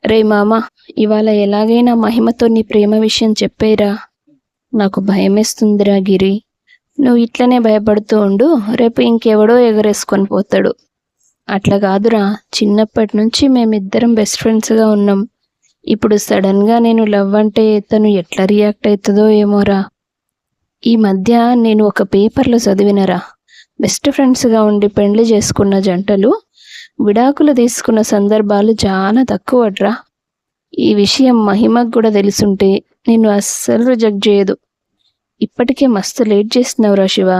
రే మామ, ఇవాళ ఎలాగైనా మహిమతో నీ ప్రేమ విషయం చెప్పేరా. నాకు భయమేస్తుందిరా గిరి. నువ్వు ఇట్లనే భయపడుతూ ఉండు, రేపు ఇంకెవడో ఎగరేసుకొని పోతాడు. అట్లా కాదురా, చిన్నప్పటి నుంచి మేమిద్దరం బెస్ట్ ఫ్రెండ్స్గా ఉన్నాం. ఇప్పుడు సడన్గా నేను లవ్ అంటే తను ఎట్లా రియాక్ట్ అవుతుందో ఏమోరా. ఈ మధ్య నేను ఒక పేపర్లో చదివినరా, బెస్ట్ ఫ్రెండ్స్గా ఉండి పెండ్లి చేసుకున్న జంటలు విడాకులు తీసుకున్న సందర్భాలు చాలా తక్కువట్రా. ఈ విషయం మహిమకు కూడా తెలుసుంటే నిన్ను అస్సలు రిజెక్ట్ చేయదు. ఇప్పటికే మస్తు లేట్ చేస్తున్నావురా శివ.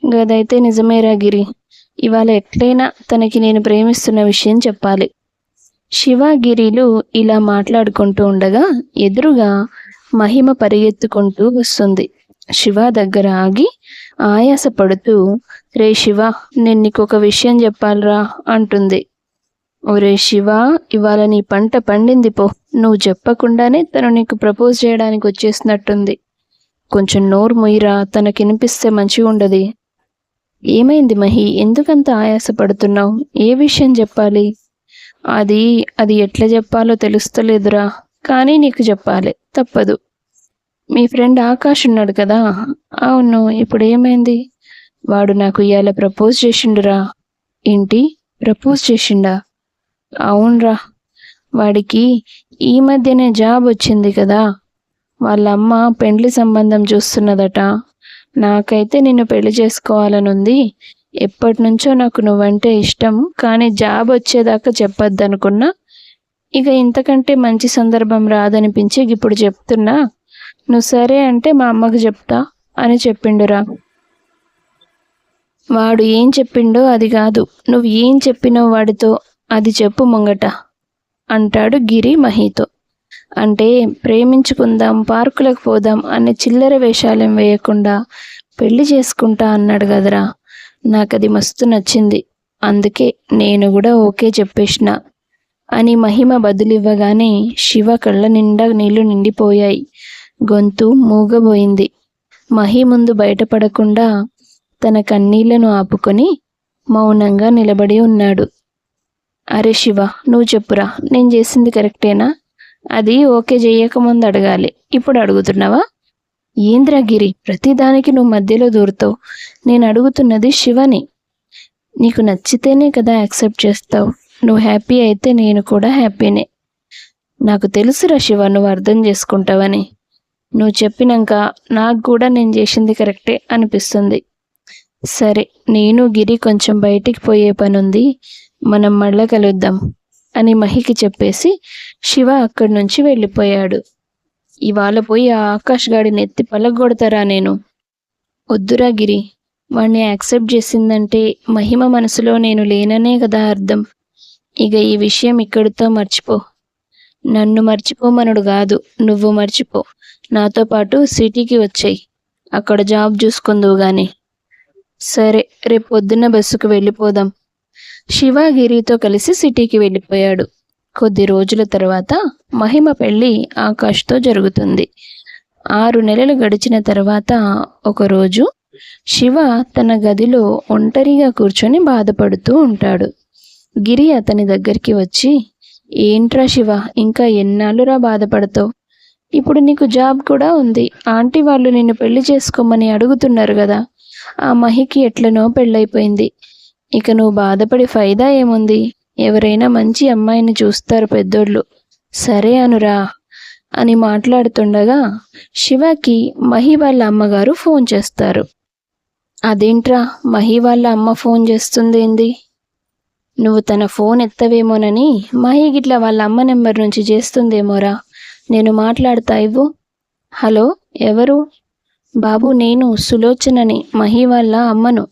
గదైతే నిజమేరా గిరి. ఇవాళ ఎట్లయినా తనకి నేను ప్రేమిస్తున్న విషయం చెప్పాలి. శివ గిరిలు ఇలా మాట్లాడుకుంటూ ఉండగా ఎదురుగా మహిమ పరిగెత్తుకుంటూ వస్తుంది. శివ దగ్గర ఆగి ఆయాస పడుతూ, రే శివ, నేను నీకు ఒక విషయం చెప్పాలరా అంటుంది. ఒరే శివ, ఇవాళ నీ పంట పండింది పో. నువ్వు చెప్పకుండానే తను నీకు ప్రపోజ్ చేయడానికి వచ్చేసినట్టుంది. కొంచెం నోరు మొయ్యిరా, తనకినిపిస్తే మంచిగా ఉండదు. ఏమైంది మహి, ఎందుకంత ఆయాస పడుతున్నావు? ఏ విషయం చెప్పాలి? అది ఎట్లా చెప్పాలో తెలుస్తలేదురా, కానీ నీకు చెప్పాలి, తప్పదు. మీ ఫ్రెండ్ ఆకాష్ ఉన్నాడు కదా? అవును, ఇప్పుడు ఏమైంది? వాడు నాకు ఇవాళ ప్రపోజ్ చేసిండురా. ఏంటి, ప్రపోజ్ చేసిండా? అవునరా, వాడికి ఈ మధ్యనే జాబ్ వచ్చింది కదా. వాళ్ళ అమ్మ పెండ్లి సంబంధం చూస్తున్నదట. నాకైతే నిన్ను పెళ్లి చేసుకోవాలనుంది. ఎప్పటి నుంచో నాకు నువ్వంటే ఇష్టం, కానీ జాబ్ వచ్చేదాకా చెప్పొద్దనుకున్నా. ఇక ఇంతకంటే మంచి సందర్భం రాదనిపించి ఇప్పుడు చెప్తున్నా. నువ్వు సరే అంటే మా అమ్మకు చెప్తా అని చెప్పిండురా. వాడు ఏం చెప్పిండో అది కాదు, నువ్వు ఏం చెప్పినావు వాడితో అది చెప్పు ముంగట అంటాడు గిరి మహితో. అంటే ప్రేమించుకుందాం, పార్కులకు పోదాం అనే చిల్లర వేషాలేం వేయకుండా పెళ్లి చేసుకుంటా అన్నాడు కదరా. నాకది మస్తు నచ్చింది, అందుకే నేను కూడా ఓకే చెప్పేసిన అని మహిమ బదులివ్వగానే శివ కళ్ళ నిండా నీళ్లు నిండిపోయాయి. గొంతు మూగబోయింది. మహి ముందు బయటపడకుండా తన కన్నీళ్లను ఆపుకొని మౌనంగా నిలబడి ఉన్నాడు. అరే శివ, నువ్వు చెప్పురా, నేను చేసింది కరెక్టేనా? అది ఓకే చెయ్యకముందు అడగాలి, ఇప్పుడు అడుగుతున్నావా? ఏంద్రగిరి, ప్రతిదానికి నువ్వు మధ్యలో దూరుతావు. నేను అడుగుతున్నది శివని. నీకు నచ్చితేనే కదా యాక్సెప్ట్ చేస్తావు. నువ్వు హ్యాపీ అయితే నేను కూడా హ్యాపీనే. నాకు తెలుసురా శివ, నువ్వు అర్థం చేసుకుంటావని. నువ్వు చెప్పినాక నాకు కూడా నేను చేసింది కరెక్టే అనిపిస్తుంది. సరే, నేను గిరి కొంచెం బయటికి పోయే పనుంది, మనం మళ్ళా కలుద్దాం అని మహికి చెప్పేసి శివ అక్కడి నుంచి వెళ్ళిపోయాడు. ఇవాళ పోయి ఆ ఆకాష్ గాడిని ఎత్తి పలగొడతారా నేను? వద్దురా గిరి, వాణ్ణి యాక్సెప్ట్ చేసిందంటే మహిమ మనసులో నేను లేననే కదా అర్థం. ఇక ఈ విషయం ఇక్కడితో మర్చిపో. నన్ను మర్చిపోమనుడు కాదు, నువ్వు మర్చిపో. నాతో పాటు సిటీకి వచ్చేయి, అక్కడ జాబ్ చూసుకుందువు గాని. సరే, రేపు పొద్దున్న బస్సుకు వెళ్ళిపోదాం. శివ గిరితో కలిసి సిటీకి వెళ్ళిపోయాడు. కొద్ది రోజుల తర్వాత మహిమ పెళ్లి ఆకాష్తో జరుగుతుంది. 6 నెలలు గడిచిన తర్వాత ఒకరోజు శివ తన గదిలో ఒంటరిగా కూర్చొని బాధపడుతూ ఉంటాడు. గిరి అతని దగ్గరికి వచ్చి, ఏంట్రా శివ, ఇంకా ఎన్నాళ్ళురా బాధపడతావు? ఇప్పుడు నీకు జాబ్ కూడా ఉంది. ఆంటీ వాళ్ళు నిన్ను పెళ్లి చేసుకోమని అడుగుతున్నారు కదా. ఆ మహికి ఎట్లనో పెళ్ళైపోయింది. ఇక నువ్వు బాధపడి ఫైదా ఏముంది? ఎవరైనా మంచి అమ్మాయిని చూస్తారు పెద్దోళ్ళు. సరే అనురా అని మాట్లాడుతుండగా శివకి మహి వాళ్ళ అమ్మగారు ఫోన్ చేస్తారు. అదేంట్రా, మహి వాళ్ళ అమ్మ ఫోన్ చేస్తుందేంది? నువ్వు తన ఫోన్ ఎత్తవేమోనని మహి గిట్ల వాళ్ళ అమ్మ నెంబర్ నుంచి చేస్తుందేమోరా. నేను మాట్లాడతా, ఇవ్వు. హలో, ఎవరు? బాబు, నేను సులోచనని, మహి వాళ్ళ అమ్మను.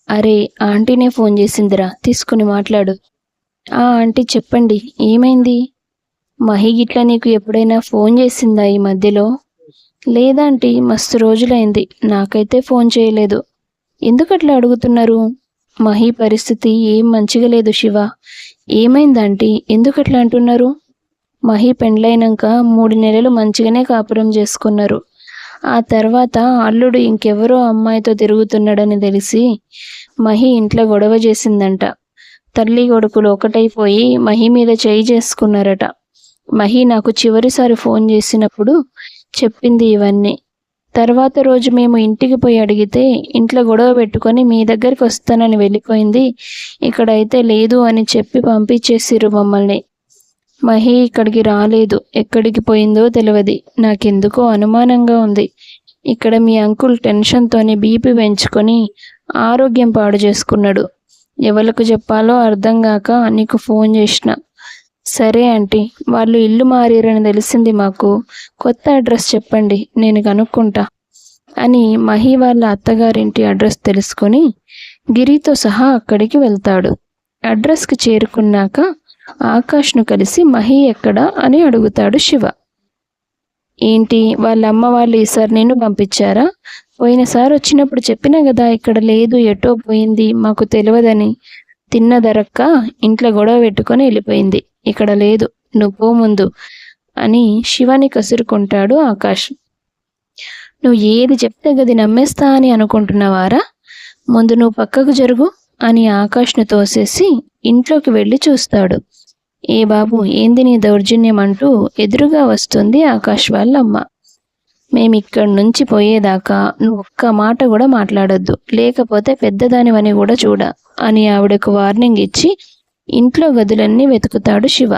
అరే, ఆంటీనే ఫోన్ చేసిందిరా, తీసుకుని మాట్లాడు. ఆంటీ చెప్పండి, ఏమైంది? మహి గిట్ల నీకు ఎప్పుడైనా ఫోన్ చేసిందా ఈ మధ్యలో? లేదాంటీ, మస్తు రోజులైంది, నాకైతే ఫోన్ చేయలేదు. ఎందుకట్లా అడుగుతున్నారు? మహి పరిస్థితి ఏం మంచిగా లేదు శివ. ఏమైందాంటీ, ఎందుకట్లా అంటున్నారు? మహి పెండ్లైనాక 3 నెలలు మంచిగానే కాపురం చేసుకున్నారు. ఆ తర్వాత అల్లుడు ఇంకెవరో అమ్మాయితో తిరుగుతున్నాడని తెలిసి మహి ఇంట్లో గొడవ చేసిందంట. తల్లి కొడుకులు ఒకటైపోయి మహి మీద చేయి చేసుకున్నారట. మహి నాకు చివరిసారి ఫోన్ చేసినప్పుడు చెప్పింది ఇవన్నీ. తర్వాత రోజు మేము ఇంటికి పోయి అడిగితే ఇంట్లో గొడవ పెట్టుకొని మీ దగ్గరికి వస్తానని వెళ్ళిపోయింది, ఇక్కడైతే లేదు అని చెప్పి పంపించేసిర్రు మమ్మల్ని. మహి ఇక్కడికి రాలేదు, ఎక్కడికి పోయిందో తెలియదు. నాకెందుకో అనుమానంగా ఉంది. ఇక్కడ మీ అంకుల్ టెన్షన్తోని బీపీ పెంచుకొని ఆరోగ్యం పాడు చేసుకున్నాడు. ఎవరికి చెప్పాలో అర్థం కాక నీకు ఫోన్ చేసిన. సరే ఆంటీ, వాళ్ళు ఇల్లు మారిరని తెలిసింది మాకు. కొత్త అడ్రస్ చెప్పండి, నేను కనుక్కుంటా అని మహి వాళ్ళ అత్తగారింటి అడ్రస్ తెలుసుకొని గిరితో సహా అక్కడికి వెళ్తాడు. అడ్రస్కి చేరుకున్నాక ఆకాష్ను కలిసి మహి ఎక్కడా అని అడుగుతాడు శివ. ఏంటి, వాళ్ళ అమ్మ వాళ్ళు ఈసారి నిన్ను పంపించారా? పోయినసారి వచ్చినప్పుడు చెప్పినా కదా ఇక్కడ లేదు, ఎటో పోయింది, మాకు తెలియదని. తిన్నదరక్క ఇంట్లో గొడవ పెట్టుకొని వెళ్ళిపోయింది, ఇక్కడ లేదు, నువ్వు పో ముందు అని శివాని కసురుకుంటాడు ఆకాష్. నువ్వు ఏది చెప్తే గది నమ్మేస్తా అని అనుకుంటున్నావారా? ముందు నువ్వు పక్కకు జరుగు అని ఆకాష్ను తోసేసి ఇంట్లోకి వెళ్ళి చూస్తాడు. ఏ బాబు, ఏంది నీ దౌర్జన్యం అంటూ ఎదురుగా వస్తుంది ఆకాష్ వాళ్ళమ్మ. మేమిక్కడి నుంచి పోయేదాకా నువ్వు ఒక్క మాట కూడా మాట్లాడొద్దు, లేకపోతే పెద్దదానివని కూడా చూడ అని ఆవిడకు వార్నింగ్ ఇచ్చి ఇంట్లో గదులన్నీ వెతుకుతాడు శివ.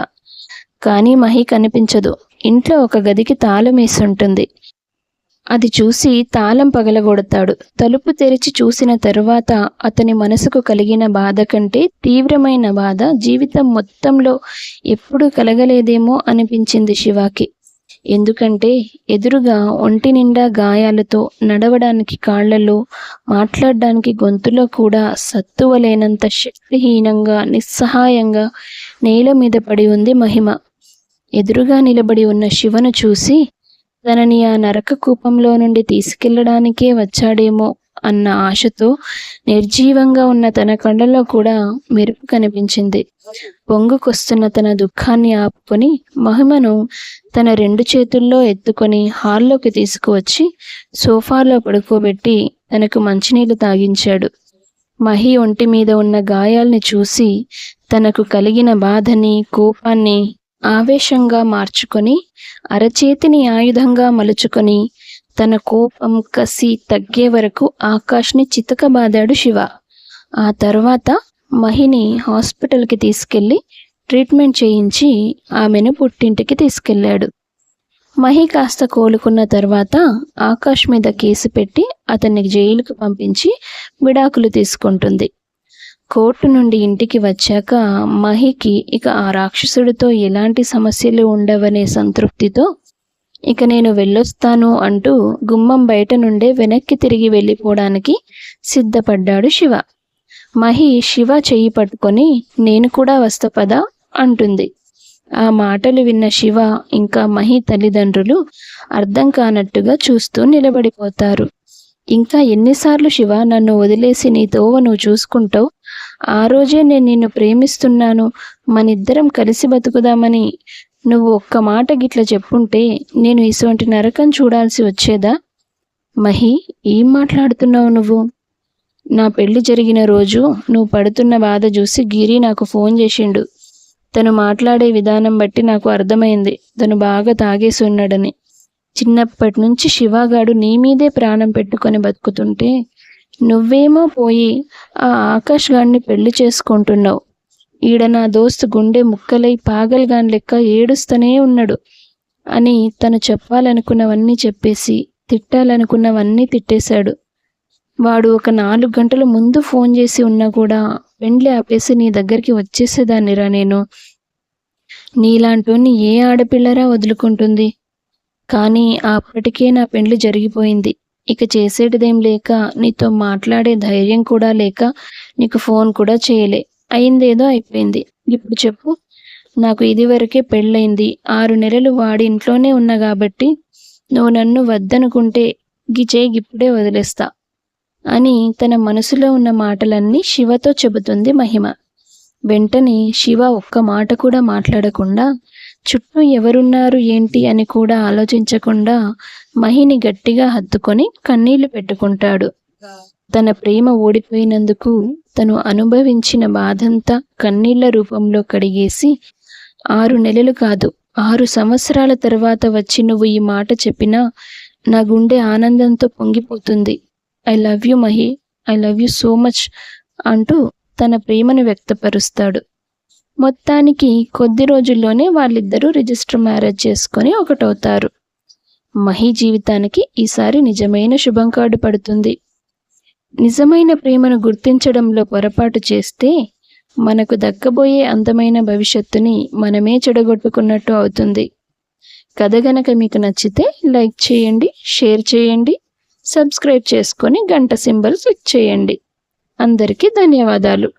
కానీ మహి కనిపించదు. ఇంట్లో ఒక గదికి తాళం వేసి ఉంటుంది. అది చూసి తాళం పగలగొడతాడు. తలుపు తెరిచి చూసిన తరువాత అతని మనసుకు కలిగిన బాధ కంటే తీవ్రమైన బాధ జీవితం మొత్తంలో ఎప్పుడూ కలగలేదేమో అనిపించింది శివాకి. ఎందుకంటే ఎదురుగా ఒంటి నిండా గాయాలతో, నడవడానికి కాళ్లలో, మాట్లాడడానికి గొంతులో కూడా సత్తువలేనంత శక్తిహీనంగా, నిస్సహాయంగా నేల మీద పడి ఉంది మహిమ. ఎదురుగా నిలబడి ఉన్న శివను చూసి తనని ఆ నరక కూపంలో నుండి తీసుకెళ్లడానికే వచ్చాడేమో అన్న ఆశతో నిర్జీవంగా ఉన్న తన కళ్ళలో కూడా మెరుపు కనిపించింది. పొంగుకొస్తున్న తన దుఃఖాన్ని ఆపుకొని మహిమను తన 2 చేతుల్లో ఎత్తుకొని హాల్లోకి తీసుకువచ్చి సోఫాలో పడుకోబెట్టి తనకు మంచినీళ్లు తాగించాడు. మహి ఒంటి మీద ఉన్న గాయాల్ని చూసి తనకు కలిగిన బాధని, కోపాన్ని ఆవేశంగా మార్చుకొని అరచేతిని ఆయుధంగా మలుచుకొని తన కోపం, కసి తగ్గే వరకు ఆకాష్ని చితకబాదాడు శివ. ఆ తర్వాత మహిని హాస్పిటల్కి తీసుకెళ్లి ట్రీట్మెంట్ చేయించి ఆమెను పుట్టింటికి తీసుకెళ్లాడు. మహి కాస్త కోలుకున్న తర్వాత ఆకాష్ మీద కేసు పెట్టి అతన్ని జైలుకు పంపించి విడాకులు తీసుకుంటుంది. కోర్టు నుండి ఇంటికి వచ్చాక మహికి ఇక ఆ రాక్షసుడితో ఎలాంటి సమస్యలు ఉండవనే సంతృప్తితో ఇక నేను వెళ్ళొస్తాను అంటూ గుమ్మం బయట నుండే వెనక్కి తిరిగి వెళ్ళిపోవడానికి సిద్ధపడ్డాడు శివ. మహి శివ చెయ్యి పట్టుకొని నేను కూడా వస్తా పదా అంటుంది. ఆ మాటలు విన్న శివ ఇంకా మహి తల్లిదండ్రులు అర్థం కానట్టుగా చూస్తూ నిలబడిపోతారు. ఇంకా ఎన్నిసార్లు శివ నన్ను వదిలేసి నీ తోవ నువ్వు చూసుకుంటావు? ఆ రోజే నేను నిన్ను ప్రేమిస్తున్నాను, మనిద్దరం కలిసి బతుకుదామని నువ్వు ఒక్క మాట గిట్ల చెప్పుంటే నేను ఇటువంటి నరకం చూడాల్సి వచ్చేదా? మహి, ఏం మాట్లాడుతున్నావు నువ్వు? నా పెళ్లి జరిగిన రోజు నువ్వు పడుతున్న బాధ చూసి గిరి నాకు ఫోన్ చేసిండు. తను మాట్లాడే విధానం బట్టి నాకు అర్థమైంది తను బాగా తాగేసి ఉన్నాడని. చిన్నప్పటి నుంచి శివగాడు నీ మీదే ప్రాణం పెట్టుకొని బతుకుతుంటే నువ్వేమో పోయి ఆ ఆకాష్ గాడిని పెళ్లి చేసుకుంటున్నావు. ఈడ నా దోస్తు గుండె ముక్కలై పాగల్గాన్ లెక్క ఏడుస్తూనే ఉన్నాడు అని తను చెప్పాలనుకున్నవన్నీ చెప్పేసి తిట్టాలనుకున్నవన్నీ తిట్టేశాడు. వాడు ఒక 4 గంటల ముందు ఫోన్ చేసి ఉన్నా కూడా పెండ్లి ఆపేసి నీ దగ్గరికి వచ్చేసేదాన్నిరా నేను. నీలాంటోని ఏ ఆడపిల్లరా వదులుకుంటుంది? కానీ అప్పటికే నా పెండ్లి జరిగిపోయింది. ఇక చేసేటిదేం లేక, నీతో మాట్లాడే ధైర్యం కూడా లేక నీకు ఫోన్ కూడా చేయలే. అయిందేదో అయిపోయింది. ఇప్పుడు చెప్పు, నాకు ఇదివరకే పెళ్ళయింది. 6 నెలలు వాడి ఇంట్లోనే ఉన్నా కాబట్టి నువ్వు నన్ను వద్దనుకుంటే గిప్పుడే వదిలేస్తా అని తన మనసులో ఉన్న మాటలన్నీ శివతో చెబుతుంది మహిమ. వెంటనే శివ ఒక్క మాట కూడా మాట్లాడకుండా, చుట్టూ ఎవరున్నారు ఏంటి అని కూడా ఆలోచించకుండా మహిని గట్టిగా హత్తుకొని కన్నీళ్లు పెట్టుకుంటాడు. తన ప్రేమ ఓడిపోయినందుకు తను అనుభవించిన బాధంతా కన్నీళ్ల రూపంలో కడిగేసి 6 నెలలు కాదు 6 సంవత్సరాల తర్వాత వచ్చి నువ్వు ఈ మాట చెప్పినా నా గుండె ఆనందంతో పొంగిపోతుంది. I love you Mahi, I love you so much అంటూ తన ప్రేమను వ్యక్తపరుస్తాడు. మొత్తానికి కొద్ది రోజుల్లోనే వాళ్ళిద్దరూ రిజిస్టర్ మ్యారేజ్ చేసుకొని ఒకటవుతారు. మహి జీవితానికి ఈసారి నిజమైన శుభం కార్డు పడుతుంది. నిజమైన ప్రేమను గుర్తించడంలో పొరపాటు చేస్తే మనకు దక్కబోయే అందమైన భవిష్యత్తుని మనమే చెడగొట్టుకున్నట్టు అవుతుంది. కథ గనక మీకు నచ్చితే లైక్ చేయండి, షేర్ చేయండి, సబ్స్క్రైబ్ చేసుకొని గంట సింబల్ క్లిక్ చేయండి. అందరికీ ధన్యవాదాలు.